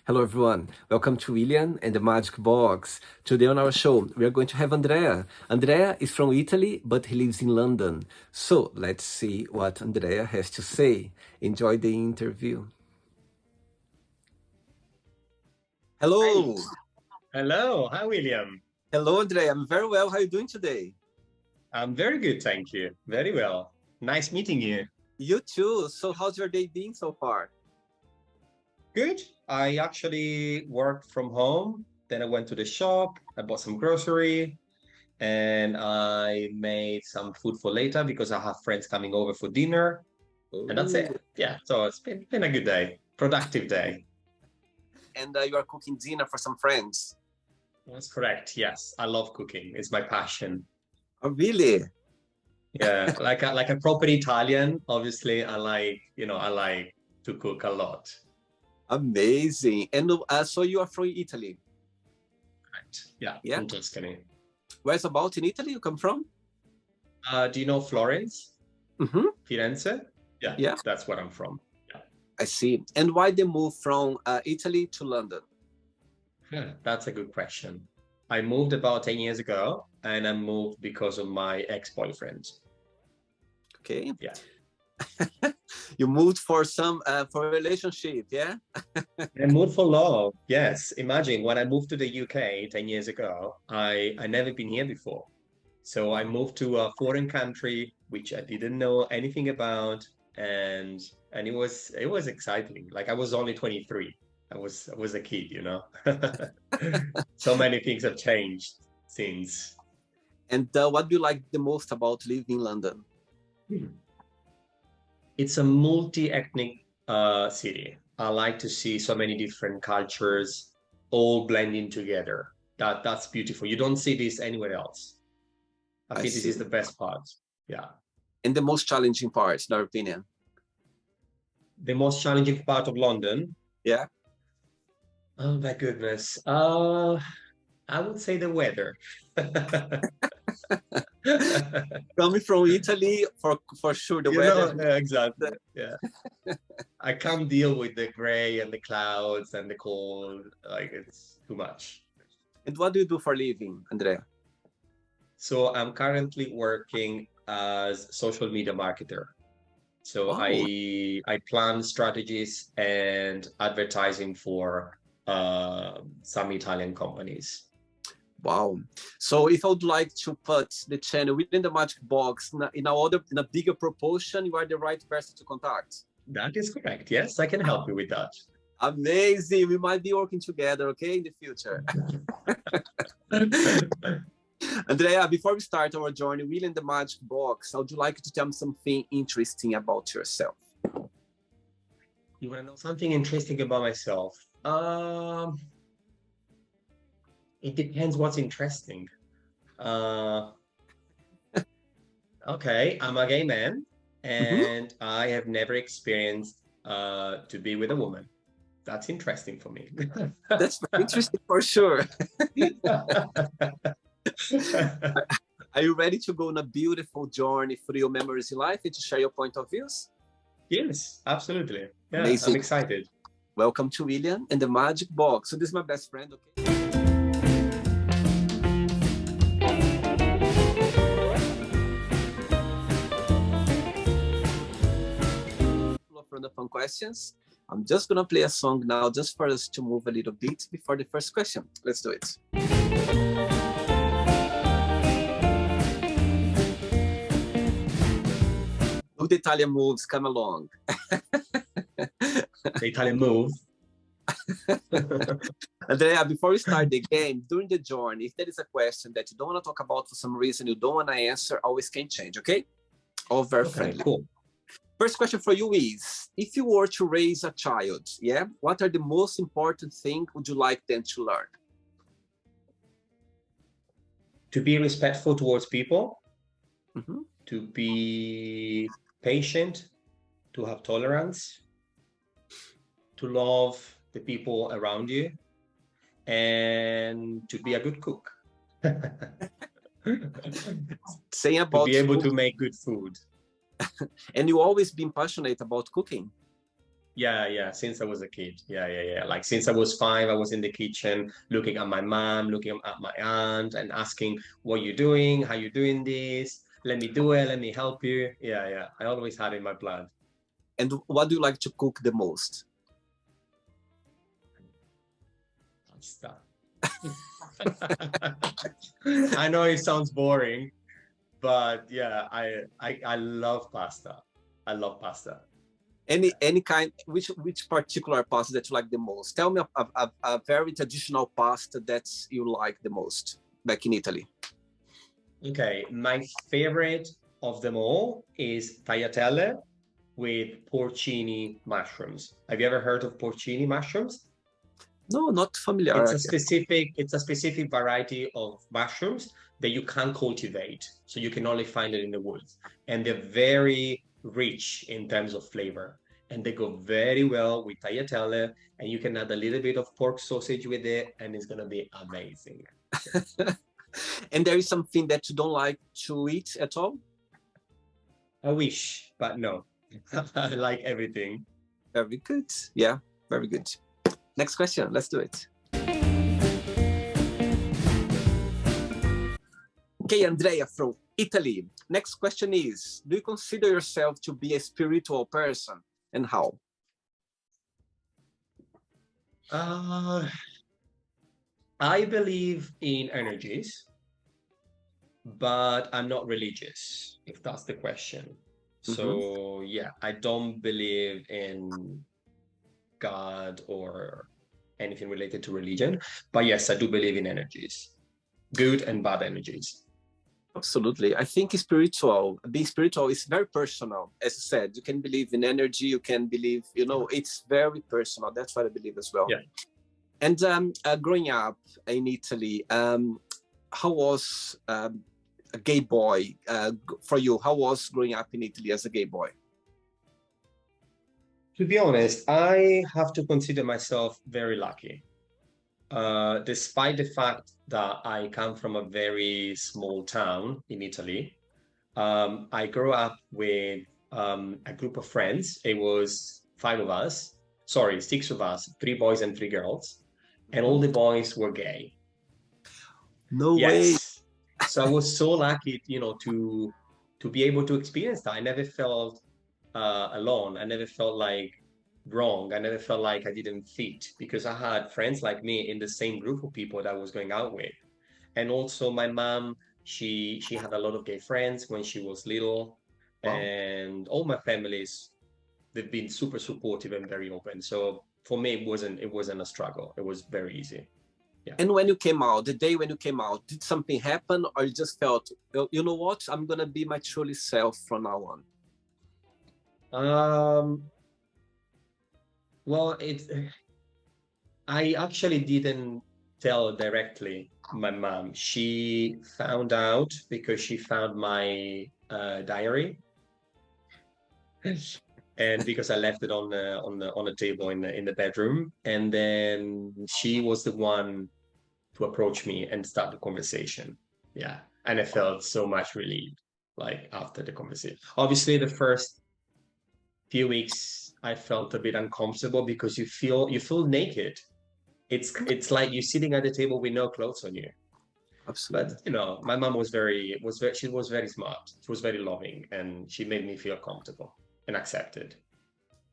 Hello, everyone. Welcome to William and the Magic Box. Today on our show, we are going to have Andrea. Andrea is from Italy, but he lives in London. So let's see what Andrea has to say. Enjoy the interview. Hi. Hello. Hello. Hi, William. Hello, Andrea. I'm very well. How are you doing today? I'm very good, thank you. Very well. Nice meeting you. You too. So how's your day been so far? Good. I actually worked from home. Then I went to the shop. I bought some grocery and I made some food for later because I have friends coming over for dinner. And that's Oh, it. Yeah. So it's been a good day, productive day. and you are cooking dinner for some friends. That's correct. Yes. I love cooking. It's my passion. Oh, really? Yeah. Like a proper Italian, obviously, I like to cook a lot. Amazing. And so you are from Italy, Right. Yeah, yeah? from Tuscany. Where's about in Italy you come from? Do you know Florence? Mm-hmm. Firenze? Yeah, Yeah. that's where I'm from. Yeah. I see. And why the move from Italy to London? Yeah, that's a good question. I moved about 10 years ago and I moved because of my ex-boyfriend. Okay. Yeah. You moved for some for a relationship, yeah? I moved for love. Yes. Imagine when I moved to the UK 10 years ago, I never been here before. So I moved to a foreign country which I didn't know anything about, and it was exciting. Like I was only 23. I was a kid, you know. So many things have changed since. And what do you like the most about living in London? Hmm. It's a multi-ethnic city. I like to see so many different cultures all blending together. That's beautiful. You don't see this anywhere else. I I think this see. is the best part. Yeah. And the most challenging part, in our opinion. The most challenging part of London. Yeah. Oh my goodness. I would say the weather. Coming from Italy, for sure, the weather. Yeah, exactly. Yeah. I can't deal with the gray and the clouds and the cold. Like it's too much. And what do you do for living, Andrea? So I'm currently working as social media marketer. So Wow. I plan strategies and advertising for some Italian companies. Wow. So if I would like to put the channel within the magic box in a bigger proportion, you are the right person to contact. That is correct. Yes, I can help you with that. Amazing. We might be working together, okay, in the future. Andrea, before we start our journey within the magic box, I would like to tell me something interesting about yourself. You want to know something interesting about myself? It depends what's interesting. Uh, okay, I'm a gay man Mhm. and I have never experienced to be with a woman. That's interesting for me. That's very interesting for sure. Are you ready to go on a beautiful journey through your memories in life and to share your point of views? Yes, absolutely. Yeah, I'm Amazing. excited. Welcome to William and the magic box. So this is my best friend, okay? From the fun questions. I'm just gonna play a song now just for us to move a little bit before the first question. Let's do it. Oh, the Italian moves, come along. The Italian move. Andrea, before we start the game, during the journey, if there is a question that you don't want to talk about for some reason, you don't want to answer, always can change, okay? All very Okay, friendly. cool. First question for you is, if you were to raise a child, yeah, what are the most important thing would you like them to learn? To be respectful towards people, Mhm. to be patient, to have tolerance, to love the people around you, and to be a good cook. Saying To about be able food, to make good food. and you always been passionate about cooking. Yeah. Since I was a kid. Yeah. Like since I was 5, I was in the kitchen looking at my mom, looking at my aunt, and asking, "What you doing? How you doing this? Let me do it. Let me help you." Yeah. I always had it in my blood. And what do you like to cook the most? Pasta. I know it sounds boring, but yeah, I love pasta. I love pasta. Any kind, which particular pasta that you like the most? Tell me a very traditional pasta that you like the most back in Italy. Okay, my favorite of them all is tagliatelle with porcini mushrooms. Have you ever heard of porcini mushrooms? No, not familiar. It's a specific variety of mushrooms that you can't cultivate, so you can only find it in the woods. And they're very rich in terms of flavor. And they go very well with tagliatelle, and you can add a little bit of pork sausage with it, and it's gonna be amazing. And there is something that you don't like to eat at all? I wish, but no. I like everything. Very good. Yeah, very good. Next question. Let's do it. Okay, Andrea from Italy. Next question is, do you consider yourself to be a spiritual person, and how? Uh, I believe in energies, but I'm not religious, if that's the question. Mhm. So, yeah, I don't believe in God or anything related to religion. But yes, I do believe in energies, good and bad energies. Absolutely. I think being spiritual is very personal. As you said, you can believe in energy, you can believe, it's very personal. That's what I believe as well. Yeah. And growing up in Italy, how was a gay boy for you? How was growing up in Italy as a gay boy? To be honest, I have to consider myself very lucky. Despite the fact that I come from a very small town in Italy, I grew up with a group of friends. It was 5 of us, sorry, 6 of us, 3 boys and 3 girls, and all Mhm. the boys were gay. No way. Yes. So I was so lucky, to be able to experience that. I never felt alone. I never felt like wrong. I never felt like I didn't fit because I had friends like me in the same group of people that I was going out with. And also my mom, she had a lot of gay friends when she was little, Wow. and all my families, they've been super supportive and very open. So for me, it wasn't a struggle. It was very easy. Yeah. And when you came out, the day when you came out, did something happen, or you just felt, you know what, I'm gonna be my truly self from now on? Um, well, I actually didn't tell directly my mom. She found out because she found my diary, and because I left it on the table in the bedroom, and then she was the one to approach me and start the conversation. Yeah, and I felt so much relieved, like after the conversation. Obviously, the first few weeks I felt a bit uncomfortable because you feel naked. It's like you're sitting at the table with no clothes on you. Absolutely. But my mom she was very smart. She was very loving, and she made me feel comfortable and accepted.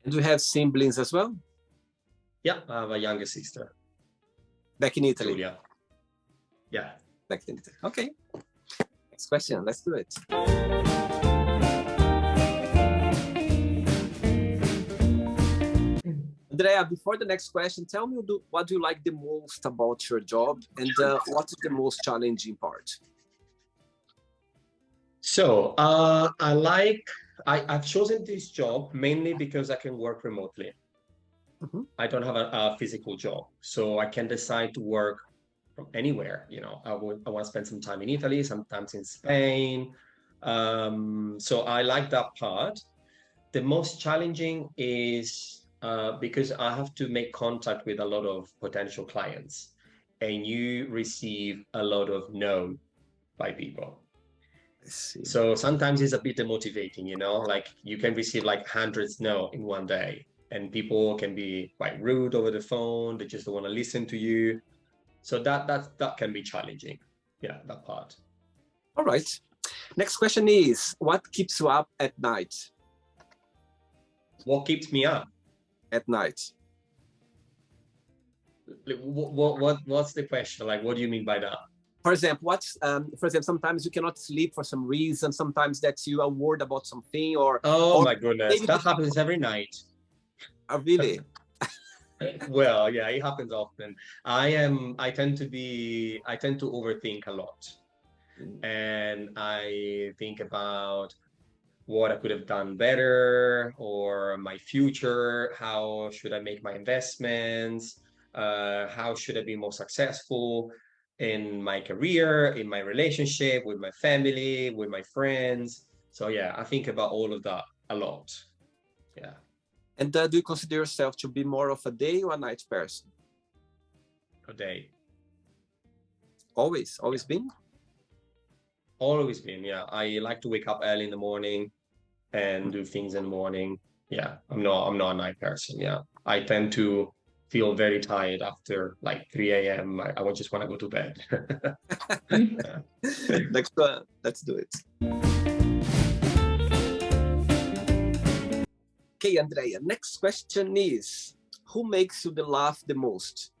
And do you have siblings as well? Yeah, I have a younger sister, Back in Italy. Julia. Yeah. Back in Italy. Okay. Next question. Let's do it. Andrea, before the next question, tell me what do you like the most about your job, and what is the most challenging part? So I've chosen this job mainly because I can work remotely. Mhm. I don't have a physical job, so I can decide to work from anywhere. I want to spend some time in Italy, sometimes in Spain. So I like that part. The most challenging is because I have to make contact with a lot of potential clients, and you receive a lot of no by people. Let's see. So sometimes it's a bit demotivating, like you can receive like hundreds no in one day. and people can be quite rude over the phone. They just don't want to listen to you. So that can be challenging. Yeah, that part. All right. Next question is, what keeps you up at night? What keeps me up? At night. What's the question? Like, what do you mean by that? For example, sometimes you cannot sleep for some reason. Sometimes that you are worried about something, or My goodness, that happens every night. Really? Well, yeah, it happens often. I tend to overthink a lot. And I think about what I could have done better or my future. How should I make my investments? How should I be more successful in my career, in my relationship, with my family, with my friends? So yeah, I think about all of that a lot. Yeah. And do you consider yourself to be more of a day or a night person? A day. Always been? Always been, yeah. I like to wake up early in the morning and do things in the morning. Yeah, I'm not a night person. Yeah, I tend to feel very tired after like 3 a.m. I just want to go to bed. Next one, let's do it. Okay, Andrea, next question is, who makes you laugh the most?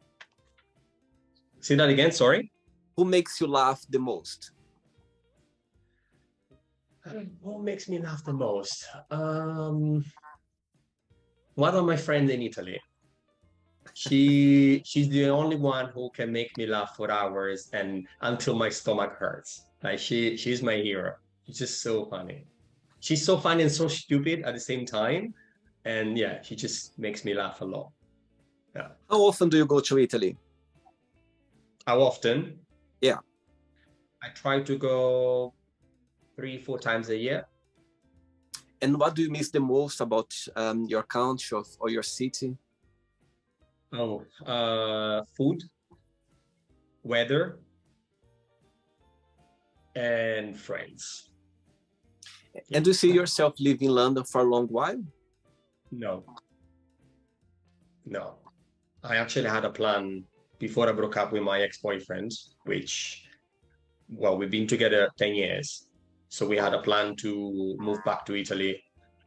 Say that again, sorry. Who makes you laugh the most? What makes me laugh the most? One of my friends in Italy. She's the only one who can make me laugh for hours and until my stomach hurts. Like she's my hero. She's just so funny. She's so funny and so stupid at the same time. And yeah, she just makes me laugh a lot. Yeah. How often do you go to Italy? How often? Yeah. I try to go 3, 4 times a year. And what do you miss the most about your country or your city? Food, weather, and friends. And do you see yourself living in London for a long while? No. No. I actually had a plan before I broke up with my ex-boyfriend, which, well, we've been together 10 years. So we had a plan to move back to Italy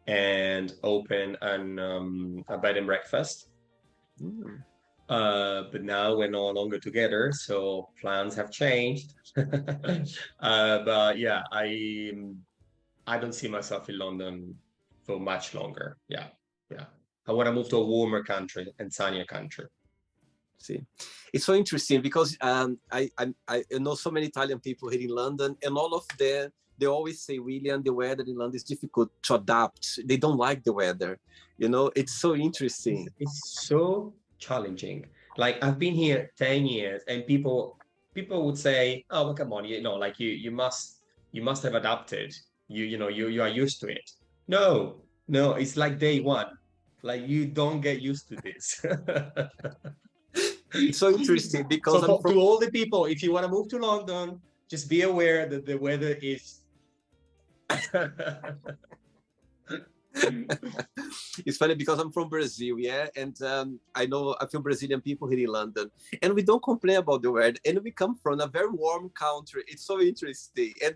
and open a bed and breakfast. But now we're no longer together, so plans have changed. But yeah, I don't see myself in London for much longer. Yeah, yeah. I want to move to a warmer country and sunnier country. See, it's so interesting because I know so many Italian people here in London, and all of them, they always say, William, the weather in London is difficult to adapt. They don't like the weather. You know, it's so interesting. It's so challenging. Like I've been here 10 years and people would say, oh, well, come on, like you must have adapted. You are used to it. No, it's like day one. Like you don't get used to this. It's so interesting because to all the people, if you want to move to London, just be aware that the weather is It's funny because I'm from Brazil, yeah, and I know a few Brazilian people here in London, and we don't complain about the weather, and we come from a very warm country. It's so interesting. And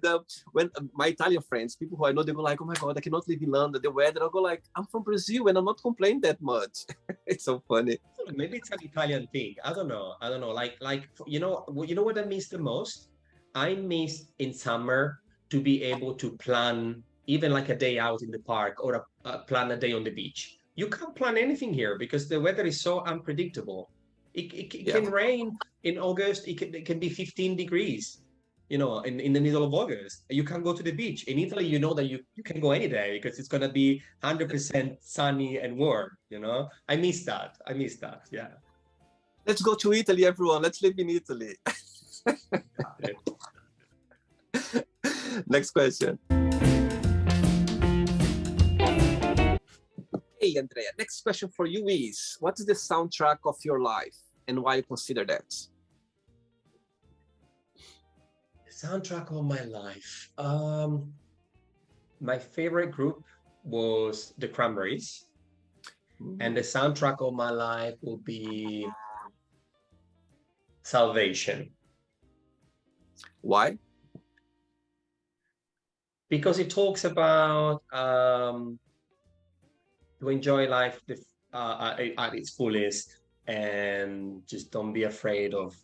when my Italian friends, people who I know, they go like, "Oh my God, I cannot live in London. The weather." I go like, "I'm from Brazil, and I'm not complaining that much." It's so funny. Maybe it's an Italian thing. I don't know. Like you know what I miss the most? I miss in summer to be able to plan even like a day out in the park or plan a day on the beach. You can't plan anything here because the weather is so unpredictable. It can rain in August. It can be 15 degrees, in the middle of August. You can't go to the beach. In Italy, you know that you can go any day because it's going to be 100% sunny and warm, I miss that. Yeah. Let's go to Italy, everyone. Let's live in Italy. Next question. Hey, Andrea, next question for you is, what is the soundtrack of your life and why you consider that? The soundtrack of my life. My favorite group was the Cranberries. And the soundtrack of my life will be Salvation. Why? Because it talks about to enjoy life at its fullest, and just don't be afraid of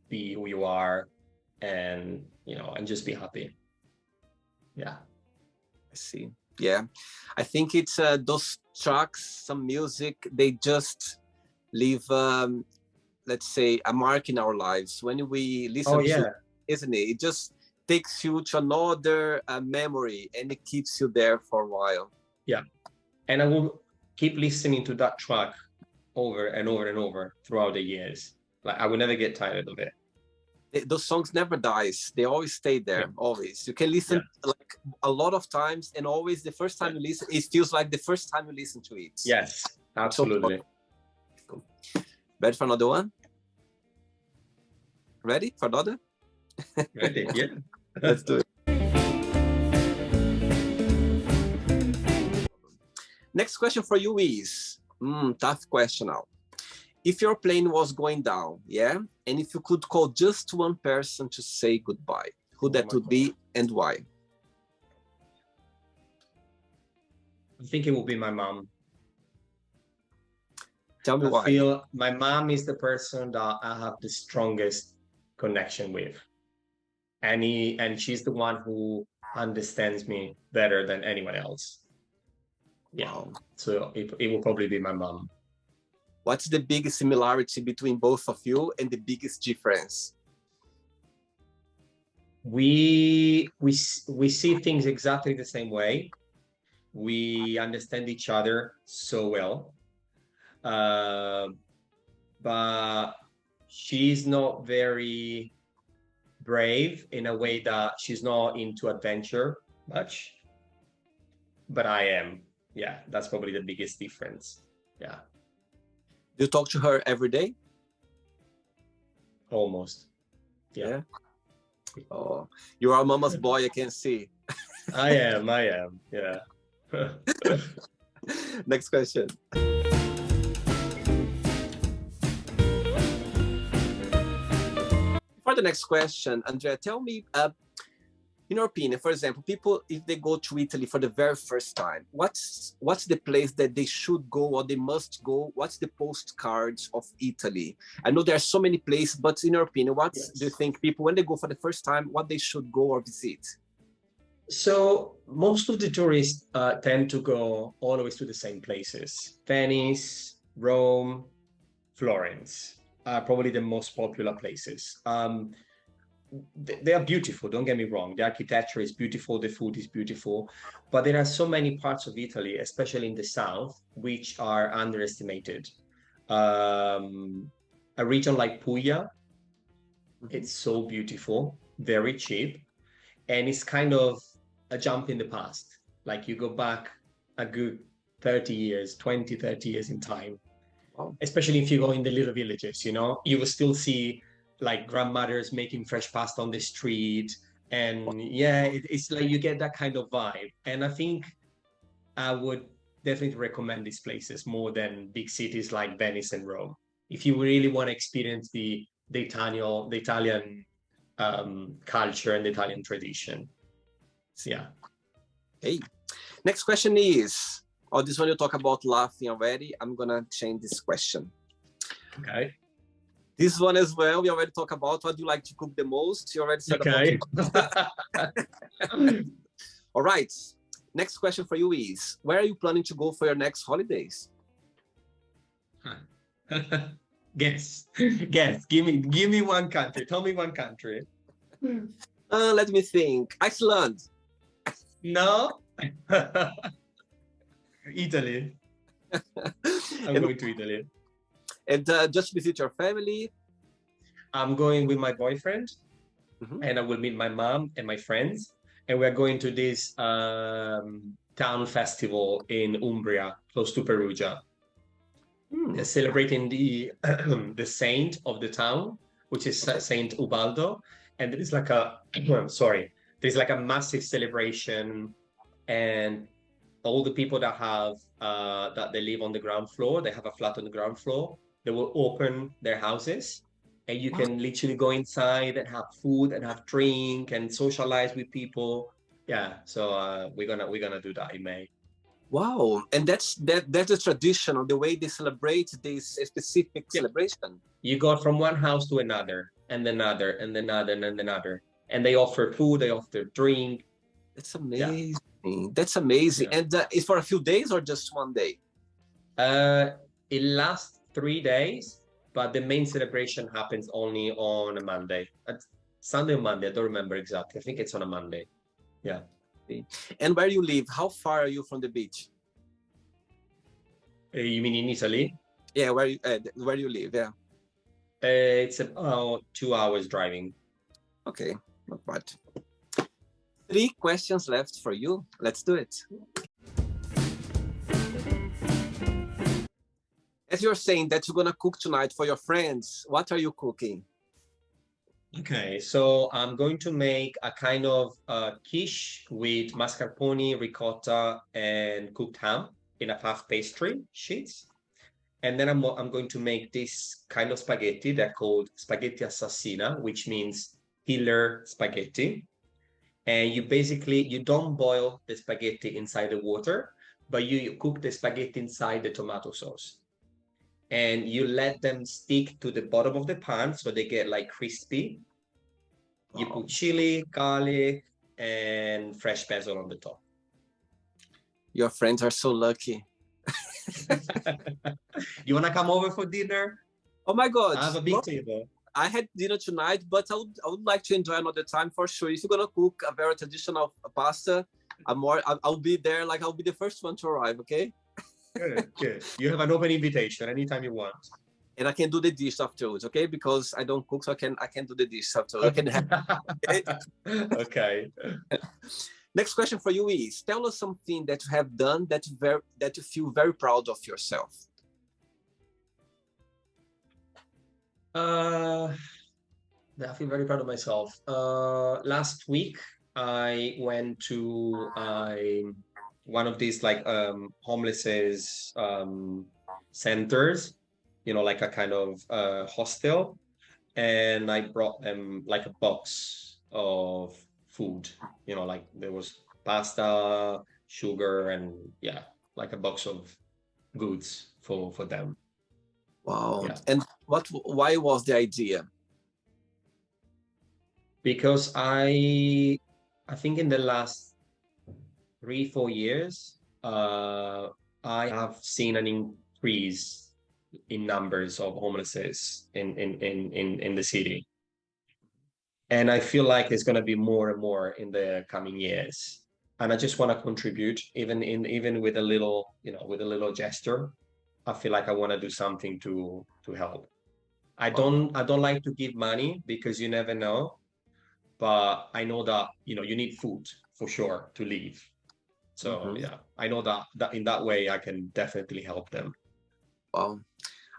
be who you are, and and just be happy. Yeah. I see. Yeah, I think it's those tracks, some music, they just leave, let's say, a mark in our lives when we Oh listen to, yeah. isn't it? It just takes you to another memory, and it keeps you there for a while. Yeah. And I will keep listening to that track over and over and over throughout the years. Like I will never get tired of it. Those songs never dies. They always stay there. Yeah. Always. You can listen like a lot of times, and always the first time you listen, it feels like the first time you listen to it. Yes, absolutely. So, ready for another one? Ready for another? Ready? Yeah. Let's do it. Next question for you is, tough question now. If your plane was going down, yeah, and if you could call just one person to say goodbye, who that would be and why? I think it will be my mom. Tell me why. I feel my mom is the person that I have the strongest connection with. And she's the one who understands me better than anyone else. Yeah. Wow. So it will probably be my mom. What's the biggest similarity between both of you and the biggest difference? We see things exactly the same way. We understand each other so well. But she's not very brave in a way that she's not into adventure much. But I am. Yeah, that's probably the biggest difference. Yeah. Do you talk to her every day? Almost. Yeah. Oh, you are mama's boy, I can see. I am. Yeah. Next question. For the next question, Andrea, tell me, in your opinion, for example, people, if they go to Italy for the very first time, what's the place that they should go or they must go? What's the postcards of Italy? I know there are so many places, but in your opinion, do you think people, when they go for the first time, what they should go or visit? So most of the tourists tend to go always to the same places: Venice, Rome, Florence are probably the most popular places. They are beautiful, don't get me wrong. The architecture is beautiful, the food is beautiful, but there are so many parts of Italy, especially in the south, which are underestimated. A region like Puglia, it's so beautiful, very cheap, and it's kind of a jump in the past. Like you go back a good 30 years, 20, 30 years in time. Wow. Especially if you go in the little villages, you will still see like grandmothers making fresh pasta on the street. And yeah, it's like you get that kind of vibe. And I think I would definitely recommend these places more than big cities like Venice and Rome. If you really want to experience the Italian culture and the Italian tradition. So, yeah. Hey, next question is, this one you talk about laughing already. I'm gonna change this question. Okay. This one as well, we already talked about what do you like to cook the most. You already said about All right. Next question for you is, where are you planning to go for your next holidays? Guess. Give me one country. Tell me one country. Let me think. Iceland. No. Italy. I'm going to Italy. And just visit your family? I'm going with my boyfriend, and I will meet my mom and my friends, and we're going to this town festival in Umbria, close to Perugia. They're celebrating the the saint of the town, which is Saint Ubaldo, and there is like a there's like a massive celebration, and all the people that have that they live on the ground floor, they have a flat on the ground floor, they will open their houses and you Wow. can literally go inside and have food and have drink and socialize with people. Yeah, so we're gonna do that in May. Wow. And that's a tradition of the way they celebrate this specific Yeah, celebration. you go from one house to another and another and another and another, and they offer food, they offer drink. That's Yeah, amazing. That's amazing. yeah. And it's for a few days or just one day? Uh, it lasts 3 days, but the main celebration happens only on a Monday. Sunday or Monday, I don't remember exactly. I think it's on a Monday. Yeah. And where you live, how far are you from the beach? You mean in Italy? Yeah, where you live? Yeah. It's about 2 hours driving. Okay, not bad. 3 questions left for you. Let's do it. As you're saying that you're gonna cook tonight for your friends, what are you cooking? Okay, so I'm going to make a kind of quiche with mascarpone, ricotta, and cooked ham in a puff pastry sheets. And then I'm going to make this kind of spaghetti. They're called spaghetti assassina, which means killer spaghetti. And you don't boil the spaghetti inside the water, but you cook the spaghetti inside the tomato sauce. And you let them stick to the bottom of the pan so they get like crispy. You Wow. put chili, garlic, and fresh basil on the top. Your friends are so lucky. You want to come over for dinner? Oh my God. I have a big Well, table. I had dinner tonight, but I would like to enjoy another time for sure. If you're gonna cook a very traditional pasta, I'll be there. Like I'll be the first one to arrive. Okay, Good, good. You have an open invitation anytime you want. and I can do the dish afterwards. Okay, because I don't cook, so I can do the dish afterwards. I Okay. can have. Okay? Okay. Next question for you is: tell us something that you have done that you feel very proud of yourself. Uh, I feel very proud of myself. Last week I went to one of these like homelesses centers, like a kind of hostel, and I brought them like a box of food. Like there was pasta, sugar, and yeah, like a box of goods for them. Wow! Yeah, And Why was the idea? because I think in the last 3, 4 years, I have seen an increase in numbers of homelesses in the city. And I feel like there's going to be more and more in the coming years. And I just want to contribute, even with a little, with a little gesture. I feel like I want to do something to help. Wow! I don't like to give money because you never know, but I know that you need food for sure to live. So Mhm. yeah, I know that in that way I can definitely help them. Wow!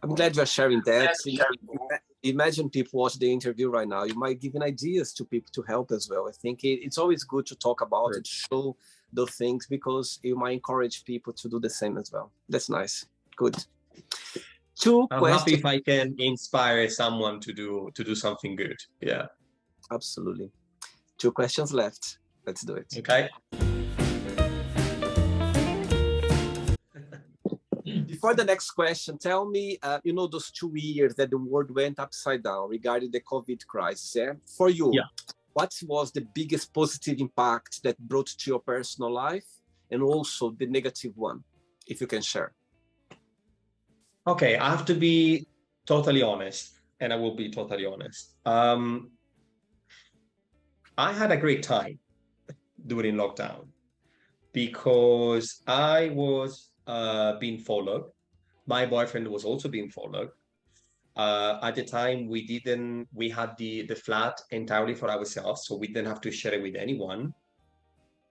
I'm glad you're sharing that. Imagine people watch the interview right now. You might give an ideas to people to help as well. I think it's always good to talk about it, show the things because you might encourage people to do the same as well. That's nice. Good. Two I'm happy questions. if I can inspire someone to do something good. Yeah. Absolutely. 2 questions left. Let's do it. Okay. Before the next question, tell me, those 2 years that the world went upside down regarding the COVID crisis. Yeah? For you, Yeah. what was the biggest positive impact that brought to your personal life and also the negative one, if you can share? Okay, I have to be totally honest, and I will be totally honest. I had a great time during lockdown because I was being followed. My boyfriend was also being followed. At the time, we had the flat entirely for ourselves, so we didn't have to share it with anyone.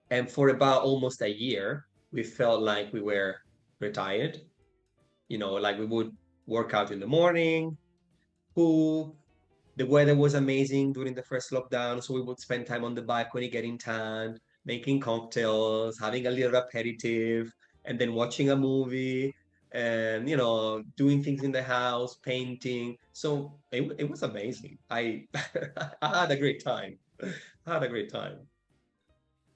And for about almost a year, we felt like we were retired. Like we would work out in the morning, cook. The weather was amazing during the first lockdown, so we would spend time on the balcony getting tan. making cocktails, having a little aperitif, and then watching a movie and, you know, doing things in the house, painting. So it was amazing. I I had a great time. I had a great time.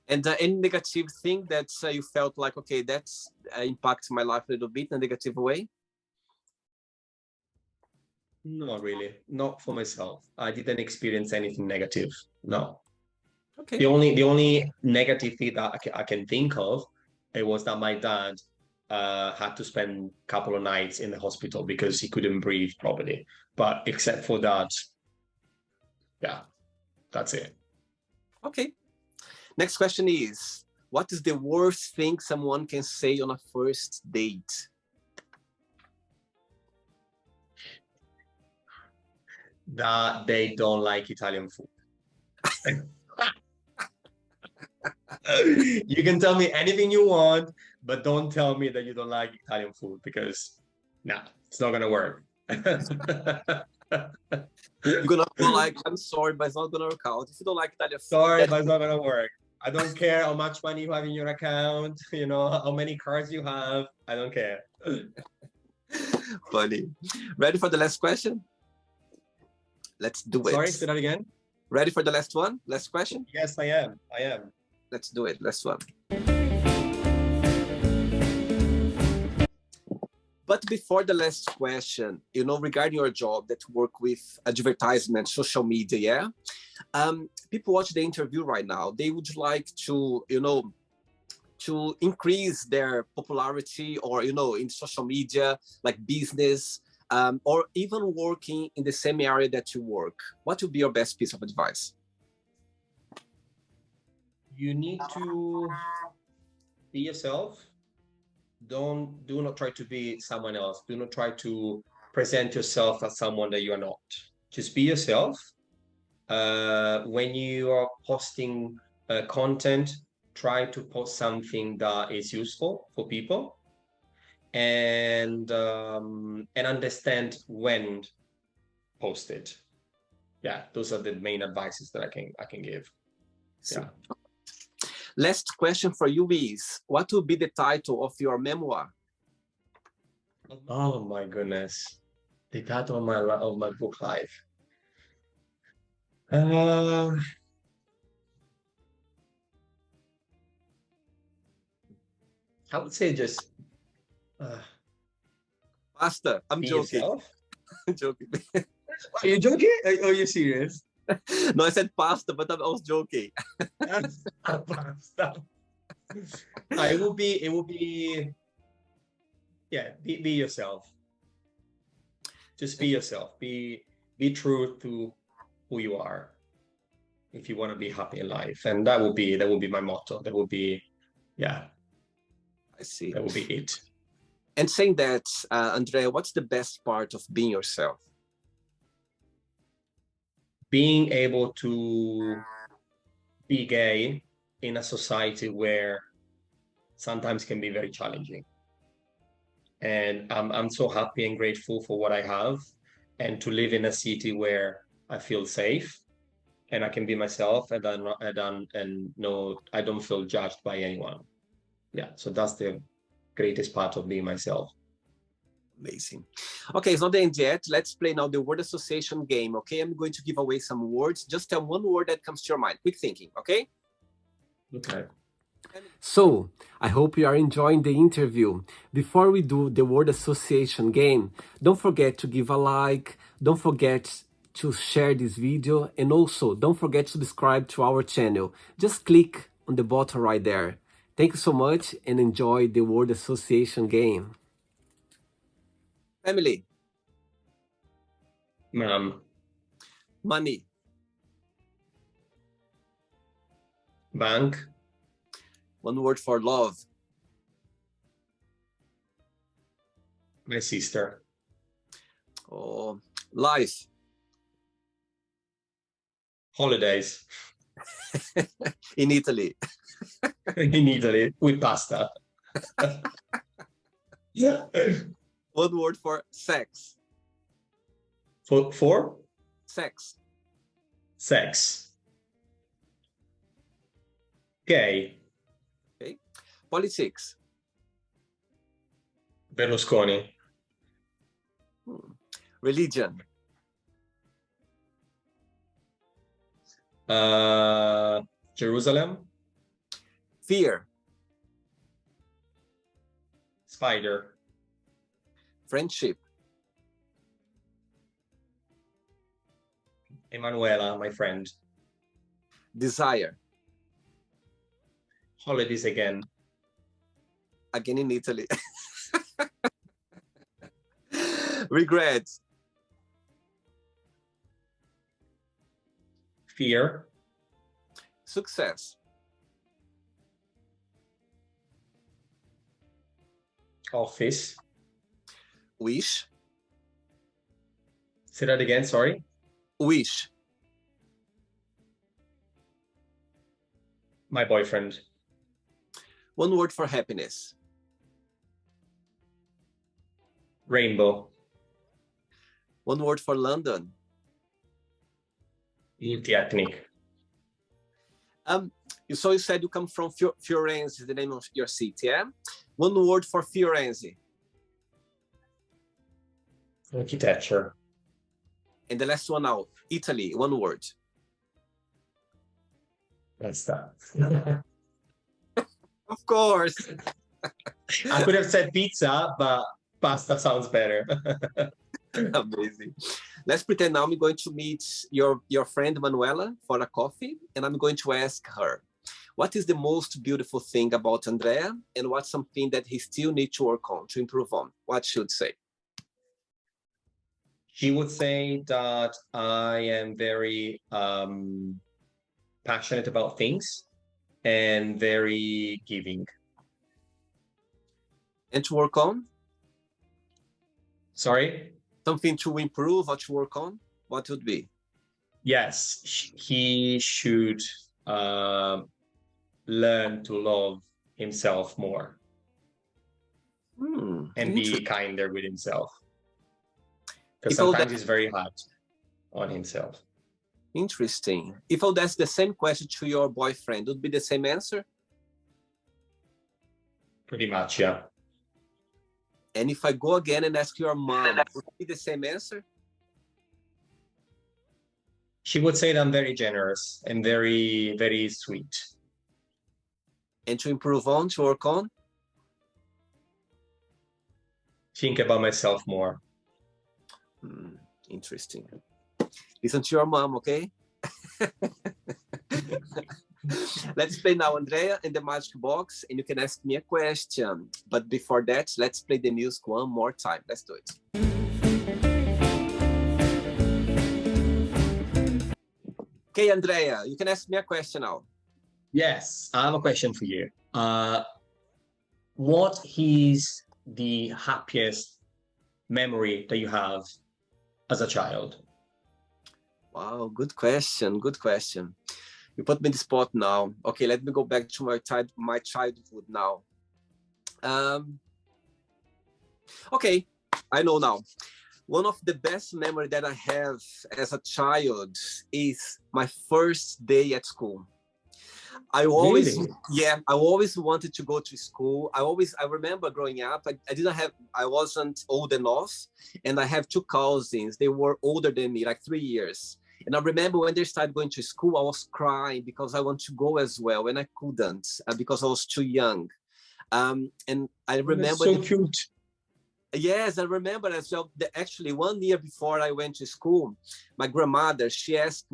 And any negative thing that you felt like, okay, that's impacts my life a little bit in a negative way? Not really. Not for myself. I didn't experience anything negative. No. Okay. The only negative thing that I can think of, it was that my dad had to spend a couple of nights in the hospital because he couldn't breathe properly. But except for that, yeah, that's it. Okay. Next question is, what is the worst thing someone can say on a first date? That they don't like Italian food. You can tell me anything you want, but don't tell me that you don't like Italian food because nah, it's not gonna work. You're gonna go like, I'm sorry, but it's not gonna work out. If you don't like Italian food, Sorry, but it's not gonna work. I don't care how much money you have in your account, you know, how many cars you have. I don't care. funny. Ready for the last question? Let's do it. Sorry, say that again. Ready for the last one? Last question? Yes, I am. I am. Let's do it. Last one. But before the last question, you know, regarding your job that work with advertisement, social media, yeah? People watch the interview right now. They would like to, you know, to increase their popularity or, you know, in social media, like business, or even working in the same area that you work. What would be your best piece of advice? You need to be yourself. Do not try to be someone else. Do not try to present yourself as someone that you are not. Just be yourself. When you are posting content, try to post something that is useful for people and understand when post it. Yeah, those are the main advices that I can give. Yeah. Last question for you is, what will be the title of your memoir? Oh my goodness. The title of my book life. I would say just Pasta. I'm be joking. yourself. I'm joking. Are you joking? Are you serious? No, I said pasta, but I was joking. It will be, yeah, be yourself. Just be yourself. Be true to who you are if you want to be happy in life. And that will be my motto. That will be, yeah, I see. that will be it. And saying that, Andrea, what's the best part of being yourself? Being able to be gay in a society where sometimes can be very challenging. And I'm so happy and grateful for what I have and to live in a city where I feel safe and I can be myself and no, I don't feel judged by anyone. Yeah, so that's the greatest part of being myself. Amazing. Okay, it's not the end yet. Let's play now the word association game, okay? I'm going to give away some words. Just tell one word that comes to your mind. Quick thinking, okay? Okay. So, I hope you are enjoying the interview. Before we do the word association game, don't forget to give a like, don't forget to share this video, and also don't forget to subscribe to our channel. Just click on the button right there. Thank you so much and enjoy the word association game. Family. Money. Bank. One word for love. My sister. Oh, life. Holidays. In Italy. In Italy with pasta. Yeah. One word for sex. For Sex. sex. Gay. Okay. Politics. Berlusconi. Religion. Jerusalem. Fear. Spider. Friendship. Emanuela, my friend. Desire. Holidays again. Again in Italy. Regret. Fear. Success. Office. Wish. Say that again, sorry. Wish. My boyfriend. One word for happiness. Rainbow. One word for London. Multi-ethnic. So you said you come from Florence, the name of your city, yeah? One word for Florence. Architecture. And the last one now, Italy, one word. That's that. Of course. I could have said pizza, but pasta sounds better. Amazing. Let's pretend now I'm going to meet your friend Manuela for a coffee, and I'm going to ask her, what is the most beautiful thing about Andrea, and what's something that he still needs to work on, to improve on? What should say? She would say that I am very passionate about things and very giving. And to work on? Sorry? Something to improve or to work on? What would be? Yes, he should learn to love himself more and be kinder with himself. Because sometimes he's very hard on himself. Interesting. If I would ask the same question to your boyfriend, would be the same answer? Pretty much, yeah. And if I go again and ask your mom, would it be the same answer? She would say that I'm very generous and very, very sweet. And to improve on, to work on? Think about myself more. Interesting. Listen to your mom, okay? Let's play now, Andrea, in the magic box, and you can ask me a question. But before that, let's play the music one more time. Let's do it. Okay, Andrea, you can ask me a question now. Yes, I have a question for you. What is the happiest memory that you have as a child? Wow, good question. Good question. You put me in the spot now. Okay, let me go back to my childhood now. Okay, I know now. One of the best memories that I have as a child is my first day at school. I always wanted to go to school. I remember growing up, I wasn't old enough, and I have two cousins. They were older than me, like 3 years. And I remember when they started going to school, I was crying because I want to go as well, and I couldn't because I was too young. And I remember so cute. Yes, I remember as well. Actually, 1 year before I went to school, my grandmother, she asked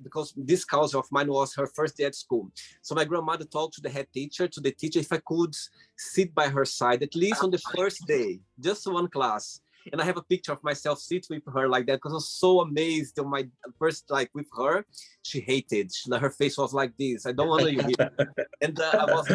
because this cousin of mine was her first day at school. So my grandmother talked to the head teacher, if I could sit by her side, at least on the first day, just one class. And I have a picture of myself sitting with her like that because I was so amazed on my first, with her. She hated, her face was like this. I don't want to hear. And I was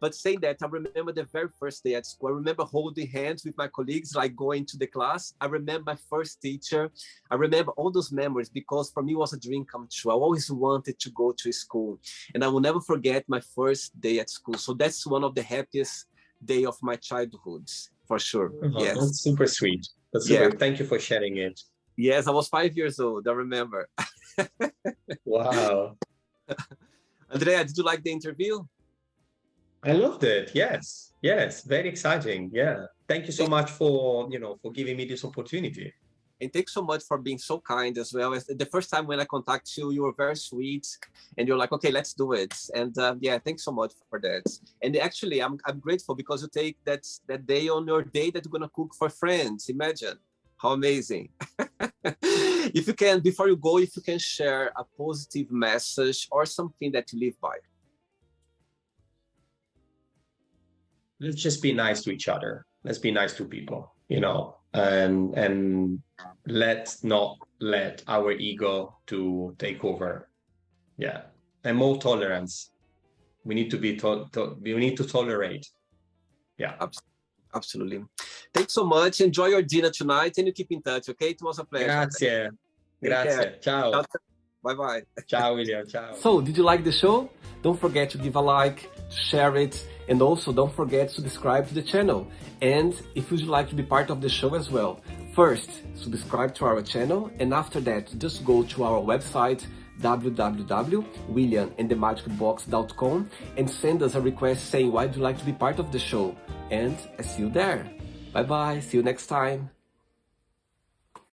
But saying that, I remember the very first day at school. I remember holding hands with my colleagues, going to the class. I remember my first teacher. I remember all those memories because for me it was a dream come true. I always wanted to go to school. And I will never forget my first day at school. So that's one of the happiest day of my childhood, for sure. Yes. That's super sweet. That's super. Yeah. Thank you for sharing it. Yes, I was 5 years old, I remember. Wow. Andrea, did you like the interview? I loved it. Yes. Yes. Very exciting. Yeah. Thank you so Thank- much for, for giving me this opportunity. And thanks so much for being so kind as well. As the first time when I contacted you, you were very sweet, and you're like, okay, let's do it. And yeah, thanks so much for that. And actually, I'm grateful because you take that day on your day that you're gonna cook for friends. Imagine how amazing. If you can, before you go, if you can share a positive message or something that you live by. Let's just be nice to each other. Let's be nice to people, and let's not let our ego to take over. Yeah. And more tolerance. We need to we need to tolerate. Yeah. Absolutely. Thanks so much. Enjoy your dinner tonight and you keep in touch, okay? It was a pleasure. Grazie. Take care. Grazie. Ciao. Bye bye. Ciao, William. Ciao. So, did you like the show? Don't forget to give a like, to share it, and also don't forget to subscribe to the channel. And if you'd like to be part of the show as well, first, subscribe to our channel, and after that, just go to our website, www.williamandthemagicbox.com, and send us a request saying why would you like to be part of the show. And I see you there. Bye bye, see you next time.